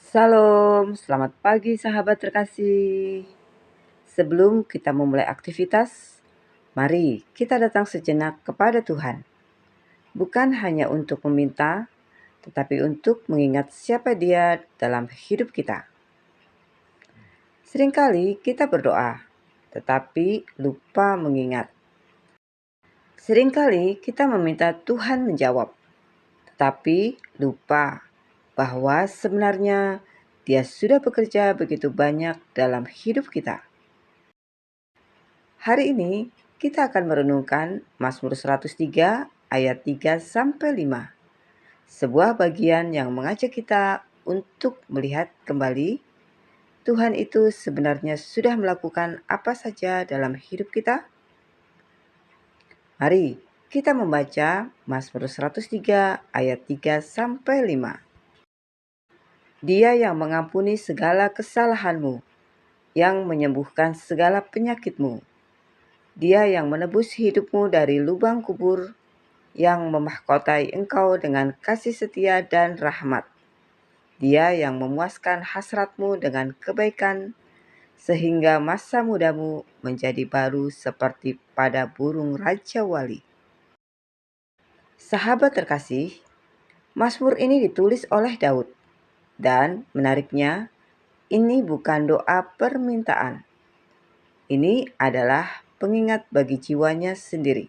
Salam, selamat pagi sahabat terkasih. Sebelum kita memulai aktivitas, mari kita datang sejenak kepada Tuhan. Bukan hanya untuk meminta, tetapi untuk mengingat siapa Dia dalam hidup kita. Seringkali kita berdoa, tetapi lupa mengingat. Seringkali kita meminta Tuhan menjawab, tetapi lupa bahwa sebenarnya Dia sudah bekerja begitu banyak dalam hidup kita. Hari ini kita akan merenungkan Mazmur 103 ayat 3-5. Sebuah bagian yang mengajak kita untuk melihat kembali Tuhan itu sebenarnya sudah melakukan apa saja dalam hidup kita. Mari kita membaca Mazmur 103 ayat 3-5. Dia yang mengampuni segala kesalahanmu, yang menyembuhkan segala penyakitmu. Dia yang menebus hidupmu dari lubang kubur, yang memahkotai engkau dengan kasih setia dan rahmat. Dia yang memuaskan hasratmu dengan kebaikan, sehingga masa mudamu menjadi baru seperti pada burung Raja Wali. Sahabat terkasih, Mazmur ini ditulis oleh Daud, dan menariknya, ini bukan doa permintaan. Ini adalah pengingat bagi jiwanya sendiri.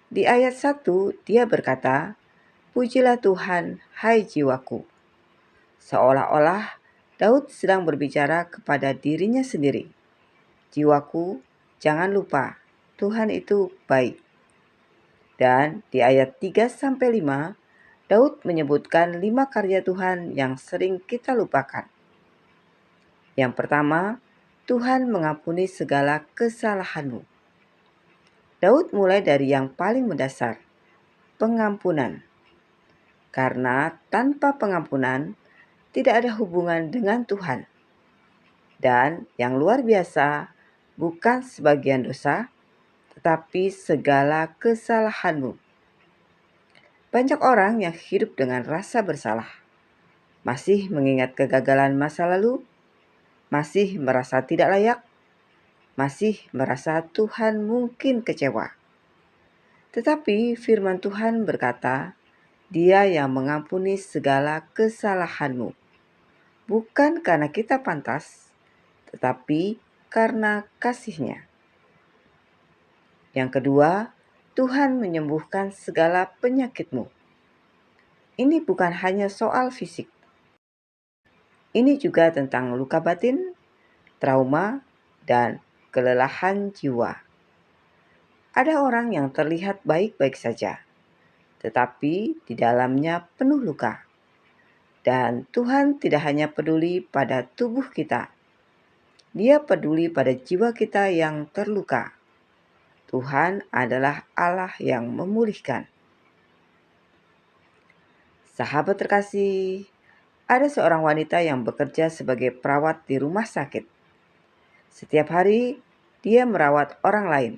Di ayat 1, dia berkata, "Pujilah Tuhan, hai jiwaku." Seolah-olah Daud sedang berbicara kepada dirinya sendiri. Jiwaku, jangan lupa, Tuhan itu baik. Dan di ayat 3-5, Daud menyebutkan 5 karya Tuhan yang sering kita lupakan. Yang pertama, Tuhan mengampuni segala kesalahanmu. Daud mulai dari yang paling mendasar, pengampunan. Karena tanpa pengampunan, tidak ada hubungan dengan Tuhan. Dan yang luar biasa, bukan sebagian dosa, tetapi segala kesalahanmu. Banyak orang yang hidup dengan rasa bersalah, masih mengingat kegagalan masa lalu, masih merasa tidak layak, masih merasa Tuhan mungkin kecewa. Tetapi firman Tuhan berkata, Dia yang mengampuni segala kesalahanmu. Bukan karena kita pantas, tetapi karena kasih-Nya. Yang kedua, Tuhan menyembuhkan segala penyakitmu. Ini bukan hanya soal fisik. Ini juga tentang luka batin, trauma, dan kelelahan jiwa. Ada orang yang terlihat baik-baik saja, tetapi di dalamnya penuh luka. Dan Tuhan tidak hanya peduli pada tubuh kita, Dia peduli pada jiwa kita yang terluka. Tuhan adalah Allah yang memulihkan. Sahabat terkasih, ada seorang wanita yang bekerja sebagai perawat di rumah sakit. Setiap hari, dia merawat orang lain,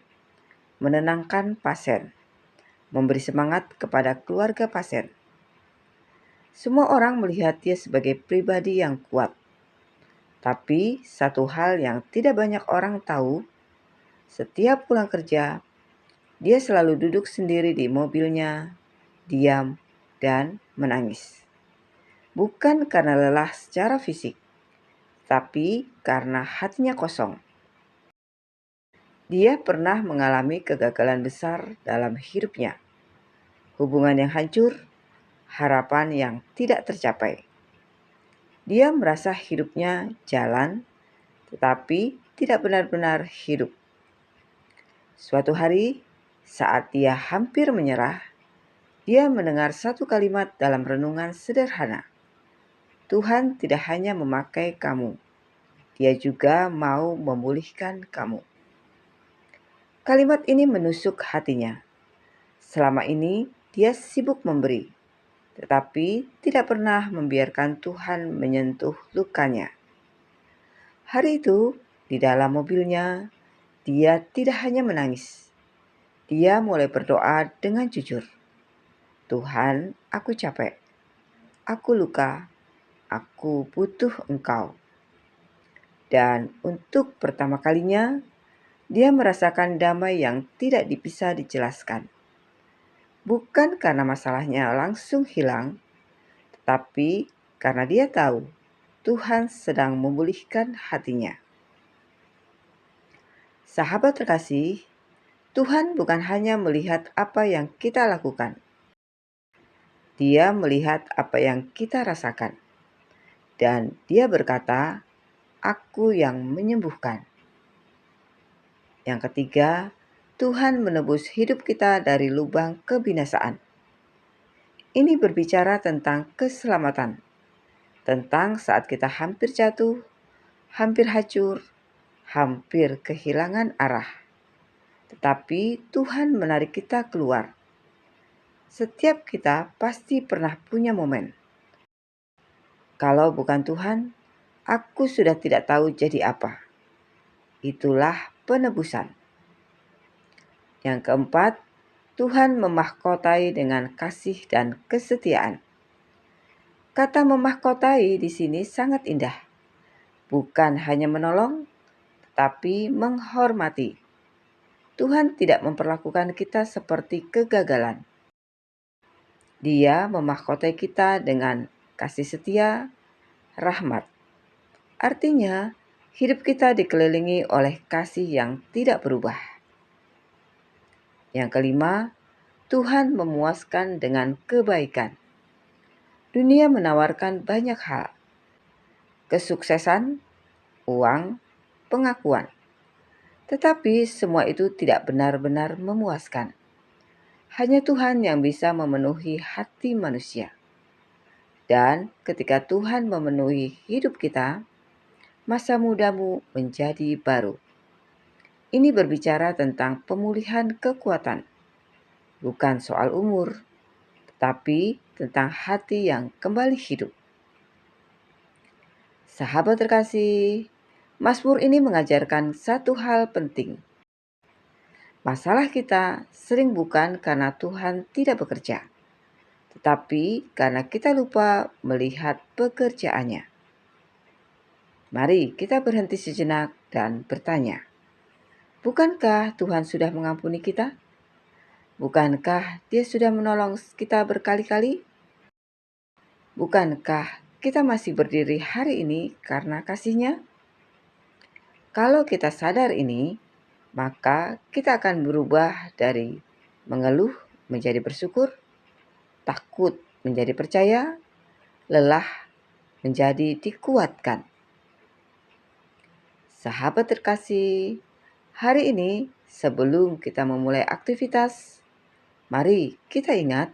menenangkan pasien, memberi semangat kepada keluarga pasien. Semua orang melihat dia sebagai pribadi yang kuat. Tapi satu hal yang tidak banyak orang tahu, setiap pulang kerja, dia selalu duduk sendiri di mobilnya, diam, dan menangis. Bukan karena lelah secara fisik, tapi karena hatinya kosong. Dia pernah mengalami kegagalan besar dalam hidupnya. Hubungan yang hancur, harapan yang tidak tercapai. Dia merasa hidupnya jalan, tetapi tidak benar-benar hidup. Suatu hari, saat dia hampir menyerah, dia mendengar satu kalimat dalam renungan sederhana. Tuhan tidak hanya memakai kamu, Dia juga mau memulihkan kamu. Kalimat ini menusuk hatinya. Selama ini dia sibuk memberi, tetapi tidak pernah membiarkan Tuhan menyentuh lukanya. Hari itu, di dalam mobilnya, dia tidak hanya menangis. Dia mulai berdoa dengan jujur. Tuhan, aku capek. Aku luka. aku butuh Engkau. Dan untuk pertama kalinya, dia merasakan damai yang tidak bisa dijelaskan. Bukan karena masalahnya langsung hilang, tetapi karena dia tahu Tuhan sedang memulihkan hatinya. Sahabat terkasih, Tuhan bukan hanya melihat apa yang kita lakukan. Dia melihat apa yang kita rasakan. Dan dia berkata, "Aku yang menyembuhkan." Yang ketiga, Tuhan menebus hidup kita dari lubang kebinasaan. Ini berbicara tentang keselamatan, tentang saat kita hampir jatuh, hampir hancur, hampir kehilangan arah. Tetapi Tuhan menarik kita keluar. Setiap kita pasti pernah punya momen. Kalau bukan Tuhan, aku sudah tidak tahu jadi apa. Itulah penebusan. Yang keempat, Tuhan memahkotai dengan kasih dan kesetiaan. Kata memahkotai di sini sangat indah. Bukan hanya menolong, tetapi menghormati. Tuhan tidak memperlakukan kita seperti kegagalan. Dia memahkotai kita dengan kasih setia, rahmat. Artinya, hidup kita dikelilingi oleh kasih yang tidak berubah. Yang kelima, Tuhan memuaskan dengan kebaikan. Dunia menawarkan banyak hal. Kesuksesan, uang, pengakuan. Tetapi semua itu tidak benar-benar memuaskan. Hanya Tuhan yang bisa memenuhi hati manusia. Dan ketika Tuhan memenuhi hidup kita, masa mudamu menjadi baru. Ini berbicara tentang pemulihan kekuatan, bukan soal umur, tetapi tentang hati yang kembali hidup. Sahabat terkasih, Mazmur ini mengajarkan satu hal penting. Masalah kita sering bukan karena Tuhan tidak bekerja, tetapi karena kita lupa melihat pekerjaannya. Mari kita berhenti sejenak dan bertanya, bukankah Tuhan sudah mengampuni kita? Bukankah Dia sudah menolong kita berkali-kali? Bukankah kita masih berdiri hari ini karena kasih-Nya? Kalau kita sadar ini, maka kita akan berubah dari mengeluh menjadi bersyukur, takut menjadi percaya, lelah menjadi dikuatkan. Sahabat terkasih, hari ini sebelum kita memulai aktivitas, mari kita ingat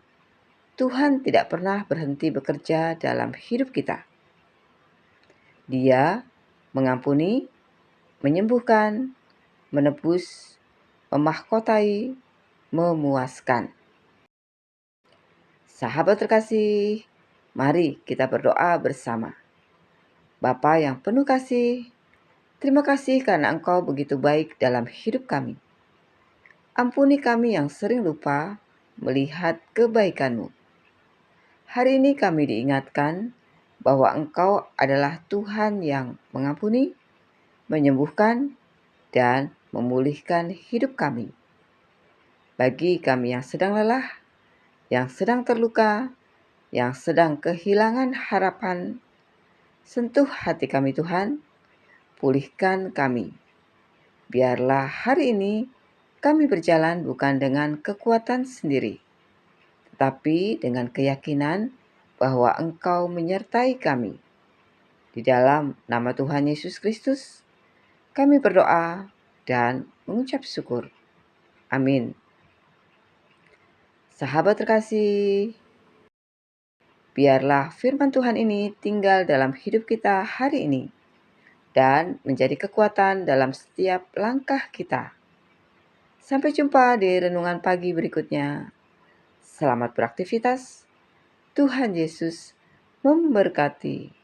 Tuhan tidak pernah berhenti bekerja dalam hidup kita. Dia mengampuni, menyembuhkan, menebus, memahkotai, memuaskan. Sahabat terkasih, mari kita berdoa bersama. Bapa yang penuh kasih, terima kasih karena Engkau begitu baik dalam hidup kami. Ampuni kami yang sering lupa melihat kebaikan-Mu. Hari ini kami diingatkan bahwa Engkau adalah Tuhan yang mengampuni, menyembuhkan, dan memulihkan hidup kami. Bagi kami yang sedang lelah, yang sedang terluka, yang sedang kehilangan harapan, sentuh hati kami Tuhan, pulihkan kami. Biarlah hari ini kami berjalan bukan dengan kekuatan sendiri, tetapi dengan keyakinan bahwa Engkau menyertai kami. Di dalam nama Tuhan Yesus Kristus, kami berdoa dan mengucap syukur. Amin. Sahabat terkasih, biarlah firman Tuhan ini tinggal dalam hidup kita hari ini dan menjadi kekuatan dalam setiap langkah kita. Sampai jumpa di renungan pagi berikutnya. Selamat beraktivitas. Tuhan Yesus memberkati.